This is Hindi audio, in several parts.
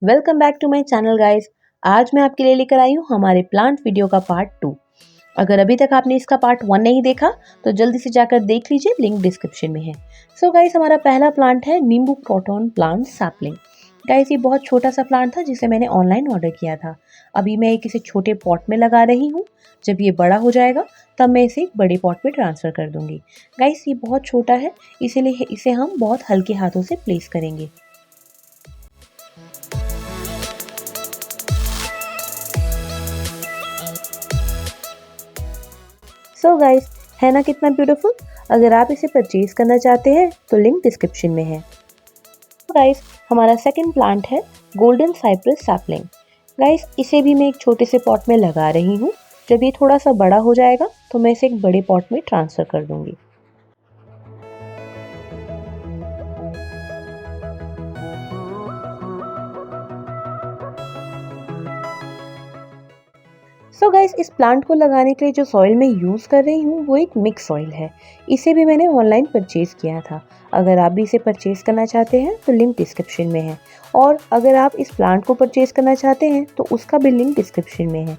Welcome back to my channel guys. आज मैं आपके लिए लेकर आई हूँ हमारे प्लांट वीडियो का पार्ट 2। अगर अभी तक आपने इसका पार्ट 1 नहीं देखा तो जल्दी से जाकर देख लीजिए, लिंक डिस्क्रिप्शन में है। सो गाइस, हमारा पहला प्लांट है नींबू क्रोटन प्लांट सैपलिंग। गाइस, ये बहुत छोटा सा प्लांट था जिसे मैंने ऑनलाइन ऑर्डर किया था। अभी मैं एक इसे छोटे पॉट में लगा रही हूँ। जब ये बड़ा हो जाएगा तब मैं इसे एक बड़े पॉट में ट्रांसफ़र कर दूंगी। गाइस, ये बहुत छोटा है, इसीलिए इसे हम बहुत हल्के हाथों से प्लेस करेंगे। सो गाइस, है ना कितना ब्यूटीफुल। अगर आप इसे परचेज करना चाहते हैं तो लिंक डिस्क्रिप्शन में है। गाइस, हमारा सेकंड प्लांट है गोल्डन साइप्रस सैपलिंग। गाइस, इसे भी मैं एक छोटे से पॉट में लगा रही हूँ। जब ये थोड़ा सा बड़ा हो जाएगा तो मैं इसे एक बड़े पॉट में ट्रांसफ़र कर दूंगी। सो गाइस, इस प्लांट को लगाने के लिए जो सॉइल मैं यूज़ कर रही हूँ वो एक मिक्स सॉइल है। इसे भी मैंने ऑनलाइन परचेज़ किया था। अगर आप भी इसे परचेज़ करना चाहते हैं तो लिंक डिस्क्रिप्शन में है, और अगर आप इस प्लांट को परचेज़ करना चाहते हैं तो उसका भी लिंक डिस्क्रिप्शन में है।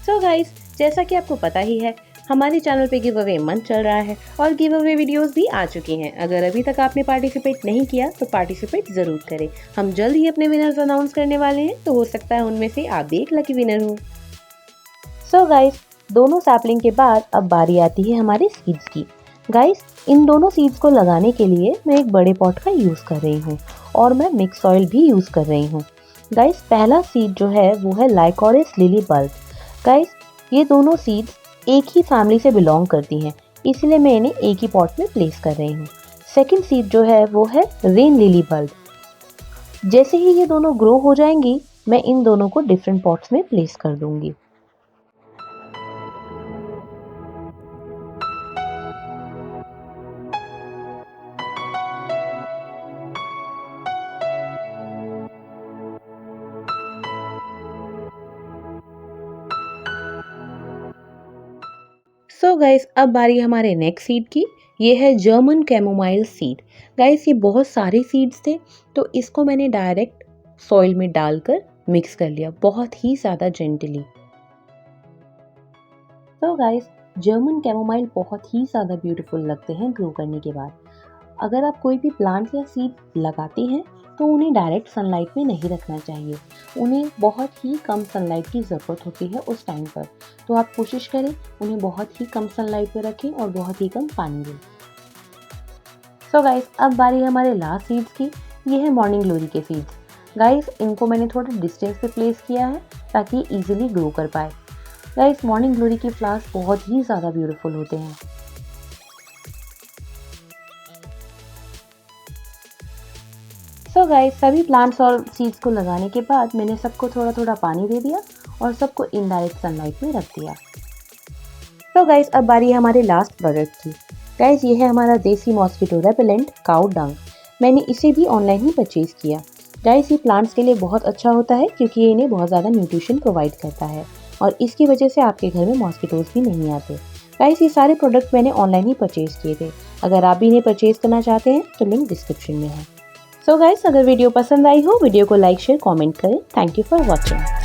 सो गाइस, जैसा कि आपको पता ही है, हमारे चैनल पे गिव अवे मंथ चल रहा है और गिव अवे वीडियोस भी आ चुकी हैं। अगर अभी तक आपने पार्टिसिपेट नहीं किया तो पार्टिसिपेट ज़रूर करें। हम जल्द ही अपने विनर्स अनाउंस करने वाले हैं, तो हो सकता है उनमें से आप भी एक लकी विनर हो। सो गाइस, दोनों सैपलिंग के बाद अब बारी आती है हमारे सीड्स की। गाइस, इन दोनों सीड्स को लगाने के लिए मैं एक बड़े पॉट का यूज़ कर रही हूँ और मैं मिक्स सॉइल भी यूज़ कर रही हूँ। गाइस, पहला सीड जो है वो है लाइकोरिस लिली बल्ब। गाइस, ये दोनों सीड्स एक ही फैमिली से बिलोंग करती हैं, इसलिए मैं इन्हें एक ही पॉट में प्लेस कर रही हूँ। सेकंड सीड जो है वो है रेन लिली बल्ब। जैसे ही ये दोनों ग्रो हो जाएंगी मैं इन दोनों को डिफरेंट पॉट्स में प्लेस कर दूंगी। सो गाइस, अब बारी हमारे नेक्स्ट सीड की। ये है जर्मन कैमोमाइल सीड। गाइस, ये बहुत सारे सीड्स थे तो इसको मैंने डायरेक्ट सॉइल में डालकर मिक्स कर लिया, बहुत ही ज़्यादा जेंटली। तो गाइस, जर्मन कैमोमाइल बहुत ही ज़्यादा ब्यूटीफुल लगते हैं ग्रो करने के बाद। अगर आप कोई भी प्लांट या सीड लगाते हैं तो उन्हें डायरेक्ट सनलाइट में नहीं रखना चाहिए। उन्हें बहुत ही कम सनलाइट की ज़रूरत होती है उस टाइम पर, तो आप कोशिश करें उन्हें बहुत ही कम सनलाइट में रखें और बहुत ही कम पानी दें। सो गाइस, अब बारी है हमारे लास्ट सीड्स की। ये है मॉर्निंग ग्लोरी के सीड्स। गाइस, इनको मैंने थोड़ा डिस्टेंस पे प्लेस किया है ताकि इजीली ग्रो कर पाए। गाइस, मॉर्निंग ग्लोरी के फ्लावर्स बहुत ही ज़्यादा ब्यूटीफुल होते हैं। सो गाइस, सभी प्लांट्स और सीड्स को लगाने के बाद मैंने सबको थोड़ा थोड़ा पानी दे दिया और सबको इनडायरेक्ट सनलाइट में रख दिया। तो गाइस, अब बारी है हमारे लास्ट प्रोडक्ट की। गाइस, ये है हमारा देसी मॉस्किटो रेपेलेंट काऊ डंग। मैंने इसे भी ऑनलाइन ही परचेज़ किया। गाइस, ये प्लांट्स के लिए बहुत अच्छा होता है क्योंकि ये इन्हें बहुत ज़्यादा न्यूट्रिशन प्रोवाइड करता है और इसकी वजह से आपके घर में मॉस्किटोज़ भी नहीं आते। गाइस, ये सारे प्रोडक्ट मैंने ऑनलाइन ही परचेज़ किए थे। अगर आप भी इन्हें परचेज़ करना चाहते हैं तो लिंक डिस्क्रिप्शन में है। सो गाइस, अगर वीडियो पसंद आई हो वीडियो को लाइक शेयर कमेंट करें। Thank you for watching.